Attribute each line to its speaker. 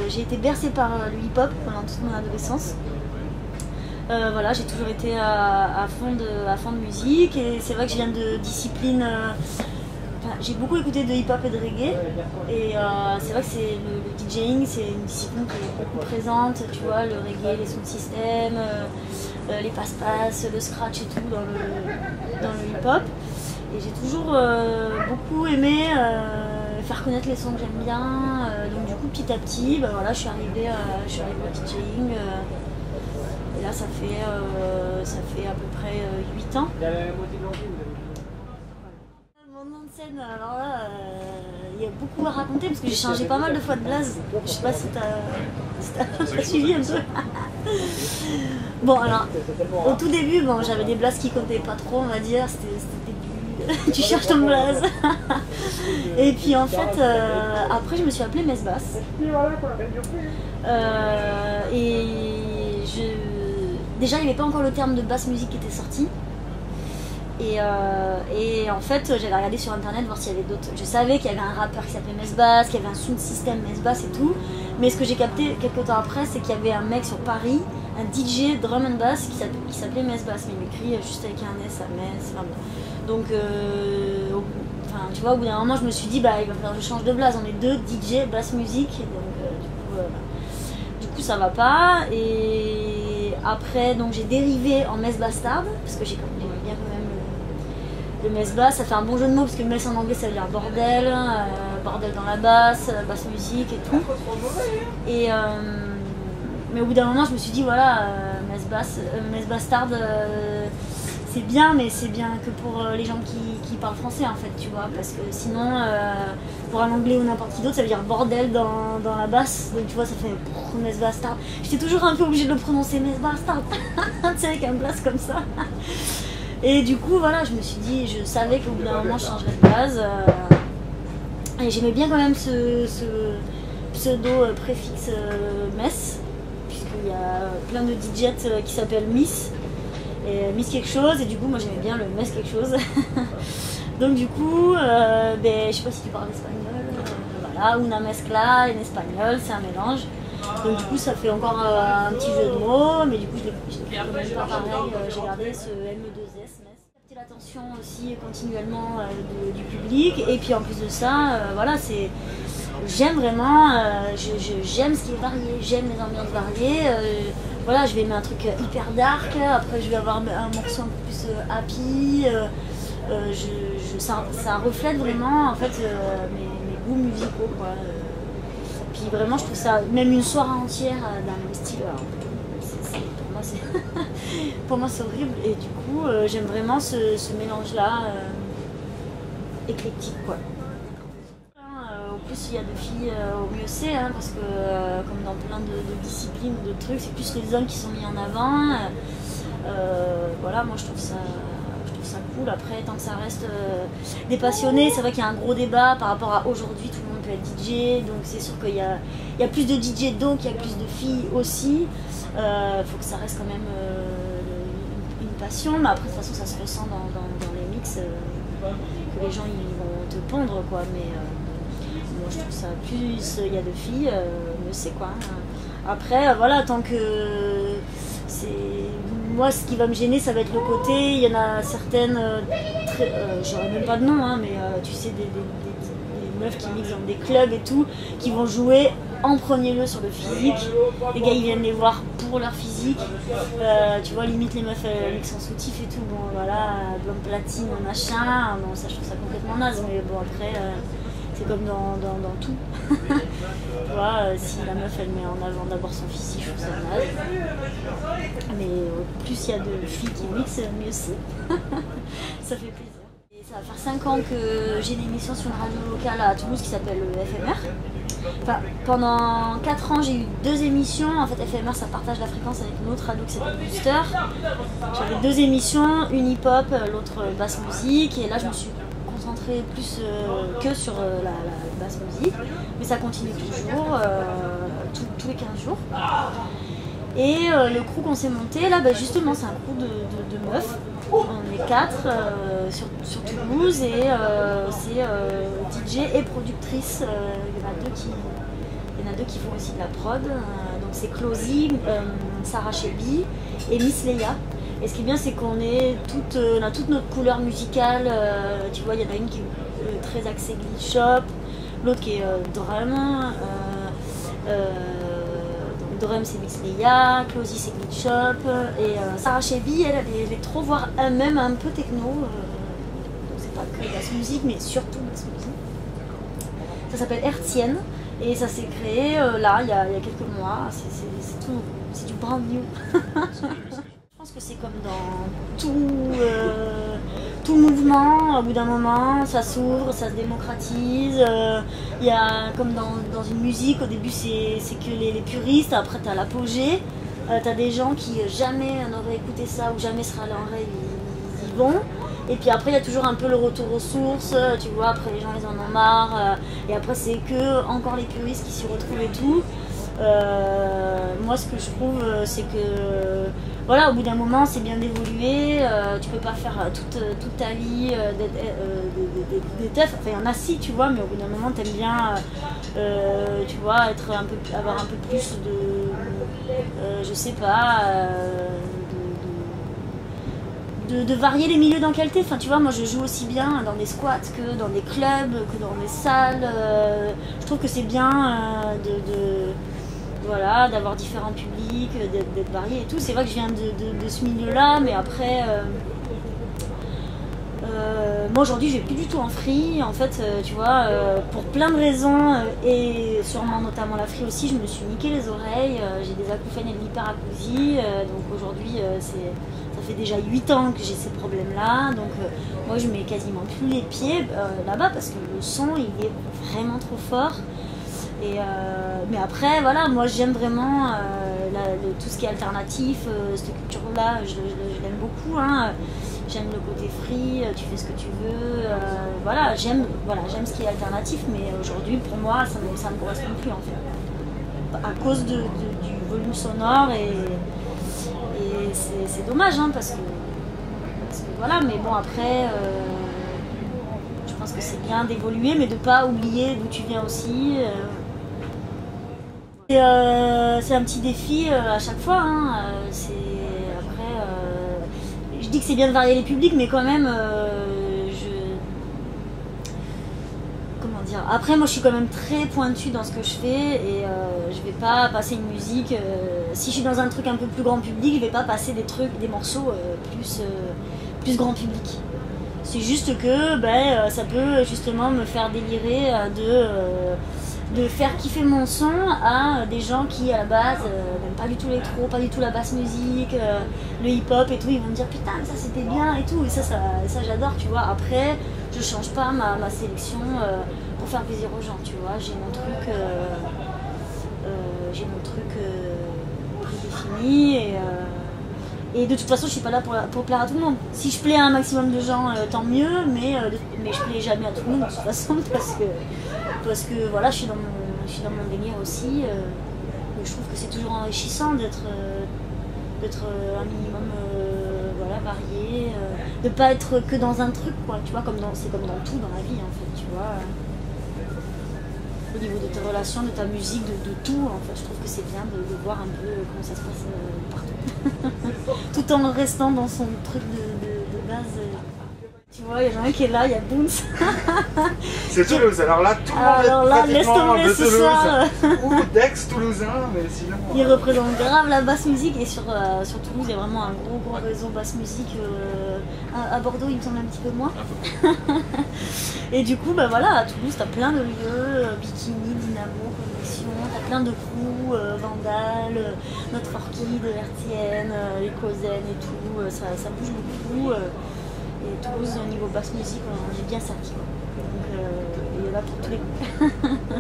Speaker 1: j'ai été bercée par le hip-hop pendant toute mon adolescence. Voilà, j'ai toujours été à fond de musique et c'est vrai que je viens de disciplines. J'ai beaucoup écouté de hip-hop et de reggae et c'est vrai que le DJing, c'est une discipline qui est beaucoup présente, tu vois, le reggae, les sound systems, les passe-passe, le scratch et tout dans le hip-hop. Et j'ai toujours beaucoup aimé faire connaître les sons que j'aime bien, donc du coup petit à petit, bah, voilà, je suis arrivée au DJing. Et là, ça fait à peu près 8 ans. Mon nom de scène, alors là, il y a beaucoup à raconter parce que j'ai changé pas mal de fois de blaze. Je sais pas si t'as suivi un peu. Bon, alors, au tout début, bon, j'avais des blazes qui comptaient pas trop, on va dire. C'était tu cherches ton blaze. Et puis en fait, après, je me suis appelée Mess Bass. Déjà, il n'y avait pas encore le terme de basse musique qui était sorti. Et en fait, j'avais regardé sur internet voir s'il y avait d'autres. Je savais qu'il y avait un rappeur qui s'appelait Mess Bass, qu'il y avait un sound system Mess Bass et tout. Mais ce que j'ai capté quelques temps après, c'est qu'il y avait un mec sur Paris, un DJ drum and bass qui s'appelait Mess Bass. Mais il m'écrit juste avec un S à Metz. Enfin, donc, tu vois, au bout d'un moment, je me suis dit, bah, il va falloir que je change de blase. On est deux DJ basse musique. Et donc, du coup, ça va pas. Et après, donc j'ai dérivé en Mess Bastard, parce que j'aimais bien quand même le Mess Bass. Ça fait un bon jeu de mots, parce que Mess en anglais ça veut dire bordel, bordel dans la basse, basse musique et tout. Et, mais au bout d'un moment, je me suis dit, voilà, Mess Bastard, c'est bien, mais c'est bien que pour les gens qui parlent français en fait, tu vois, parce que sinon, pour un anglais ou n'importe qui d'autre, ça veut dire bordel dans la basse, donc tu vois, ça fait Mess Bastard. J'étais toujours un peu obligée de le prononcer Mess Bastard, tu sais, avec un blast comme ça. Et du coup, voilà, je me suis dit, je savais qu'au bout d'un moment, je changerais de blase. Et j'aimais bien quand même ce pseudo préfixe Mess, puisqu'il y a plein de DJs qui s'appellent Miss. Et Miss quelque chose, et du coup moi j'aimais bien le Mess quelque chose. Donc du coup, je sais pas si tu parles espagnol, voilà, una mezcla en espagnol, c'est un mélange. Donc du coup ça fait encore un petit jeu de mots, mais du coup je l'ai quand même pas pareil, j'ai gardé ce ME2S, Mess. J'ai capté l'attention aussi continuellement du public, et puis en plus de ça, voilà, c'est... J'aime vraiment, j'aime ce qui est varié, j'aime les ambiances variées. Voilà, je vais mettre un truc hyper dark, après je vais avoir un morceau un peu plus happy. Ça reflète vraiment en fait mes goûts musicaux, quoi. Puis vraiment, je trouve ça, même une soirée entière d'un même style, pour moi c'est horrible. Et du coup, j'aime vraiment ce mélange-là éclectique, quoi. En plus, il y a de filles au mieux c'est, hein, parce que comme dans plein de disciplines ou de trucs, c'est plus les hommes qui sont mis en avant. Voilà, moi je trouve ça cool. Après, tant que ça reste des passionnés, c'est vrai qu'il y a un gros débat par rapport à aujourd'hui, tout le monde peut être DJ, donc c'est sûr qu'il y a plus de DJ, donc il y a plus de filles aussi. Faut que ça reste quand même une passion, mais après de toute façon ça se ressent dans les mix, que les gens ils vont te pondre, quoi. Mais moi je trouve ça, plus il y a de filles, mieux c'est, quoi. Après voilà, tant que c'est... Moi ce qui va me gêner ça va être le côté, il y en a certaines, j'aurais même pas de nom, hein, mais tu sais, des meufs qui mixent dans des clubs et tout, qui vont jouer en premier lieu sur le physique. Les gars ils viennent les voir pour leur physique, tu vois, limite les meufs mixent en soutif et tout, bon voilà, blonde platine, machin, bon ça je trouve ça complètement naze, mais bon après c'est comme dans tout. Tu vois, si la meuf elle met en avant d'abord son physique, je trouve ça naze. Mais plus il y a de filles qui mixent, mieux c'est. Ça fait plaisir. Et ça va faire 5 ans que j'ai une émission sur une radio locale à Toulouse qui s'appelle FMR. Enfin, pendant 4 ans j'ai eu 2 émissions. En fait FMR ça partage la fréquence avec une autre radio qui s'appelle Booster. J'avais 2 émissions, une hip-hop, l'autre basse musique. Et là je me suis concentrée plus que sur la basse musique. Mais ça continue toujours, tous les 15 jours. Et le crew qu'on s'est monté, là, bah, justement, c'est un crew de meufs. On est 4 sur Toulouse et c'est DJ et productrice. Il y en a y en a deux qui font aussi de la prod. Donc c'est Closy, Sarah Shelby et Miss Leia. Et ce qui est bien, c'est qu'on on a toute notre couleur musicale. Tu vois, il y en a une qui est très axée glitch shop, l'autre qui est drum. Donc drum c'est Miss Leia, Closy c'est glitch shop et Sarah Shelby, elle est trop voir elle-même un peu techno. Donc c'est pas que basse musique, mais surtout basse musique. Ça s'appelle Hertzienne et ça s'est créé là il y a quelques mois. C'est du brand new. Je pense que c'est comme dans tout mouvement, au bout d'un moment, ça s'ouvre, ça se démocratise. Il y a, comme dans une musique, au début c'est que les puristes, après tu as l'apogée, tu as des gens qui jamais n'auraient écouté ça ou jamais seraient allés en rêve, ils y vont. Et puis après il y a toujours un peu le retour aux sources, tu vois, après les gens ils en ont marre. Et après c'est que encore les puristes qui s'y retrouvent et tout. Moi ce que je trouve c'est que voilà, au bout d'un moment c'est bien d'évoluer, tu peux pas faire toute ta vie des teufs, enfin il y en a si tu vois, mais au bout d'un moment t'aimes bien tu vois, avoir un peu plus de je sais pas de varier les milieux dans lesquels t'es. Enfin tu vois, moi je joue aussi bien dans des squats que dans des clubs, que dans des salles. Je trouve que c'est bien voilà, d'avoir différents publics, d'être varié et tout. C'est vrai que je viens de ce milieu-là, mais après, moi aujourd'hui je vais plus du tout en free. En fait, tu vois, pour plein de raisons, et sûrement notamment la free aussi, je me suis niqué les oreilles. J'ai des acouphènes et de l'hyperacousie. Donc aujourd'hui, ça fait déjà 8 ans que j'ai ces problèmes-là. Donc moi je mets quasiment plus les pieds là-bas parce que le son il est vraiment trop fort. Mais après, voilà, moi j'aime vraiment tout ce qui est alternatif, cette culture-là, je l'aime beaucoup. Hein. J'aime le côté free, tu fais ce que tu veux. Voilà, j'aime ce qui est alternatif, mais aujourd'hui, pour moi, ça ne me correspond plus en fait. À cause du volume sonore, et c'est dommage, hein, parce que voilà, mais bon, après. Je pense que c'est bien d'évoluer, mais de ne pas oublier d'où tu viens aussi. C'est un petit défi à chaque fois. Hein. Après, je dis que c'est bien de varier les publics, mais quand même, comment dire. Après, moi, je suis quand même très pointue dans ce que je fais et je vais pas passer une musique. Si je suis dans un truc un peu plus grand public, je vais pas passer des morceaux plus grand public. C'est juste que ça peut justement me faire délirer de faire kiffer mon son à des gens qui à la base n'aiment pas du tout l'électro, pas du tout la basse musique, le hip hop et tout. Ils vont me dire putain mais ça c'était bien et tout, et ça j'adore, tu vois. Après je change pas ma sélection pour faire plaisir aux gens, tu vois. J'ai mon truc prédéfini et de toute façon, je suis pas là pour plaire à tout le monde. Si je plais à un maximum de gens, tant mieux, mais je plais jamais à tout le monde de toute façon, parce que voilà, je suis dans mon délire aussi. Je trouve que c'est toujours enrichissant d'être un minimum voilà, varié, de pas être que dans un truc, quoi. Tu vois, c'est comme dans tout dans la vie, en fait, tu vois. Au niveau de tes relations, de ta musique, de tout, en fait, je trouve que c'est bien de voir un peu comment ça se passe partout. Tout en restant dans son truc de base. Tu vois, il y a un qui est là, il y a Boons.
Speaker 2: C'est Toulouse, alors là, tout le monde est
Speaker 1: laisse tomber
Speaker 2: de
Speaker 1: ce
Speaker 2: Toulouse.
Speaker 1: soir.
Speaker 2: Ou d'ex-toulousain, mais sinon...
Speaker 1: Il représente grave la basse musique, et sur Toulouse, il y a vraiment un gros réseau basse musique. À Bordeaux, il me semble un petit peu moins. Et du coup, voilà, à Toulouse, t'as plein de lieux, Bikini, Dynamo, Connexion, t'as plein de crews, Vandal, Notre Orchide, Hertzienne, les Cosen et tout, ça bouge beaucoup. Et Toulouse, au niveau basse musique, on est bien servi. Donc il est là pour tous les goûts.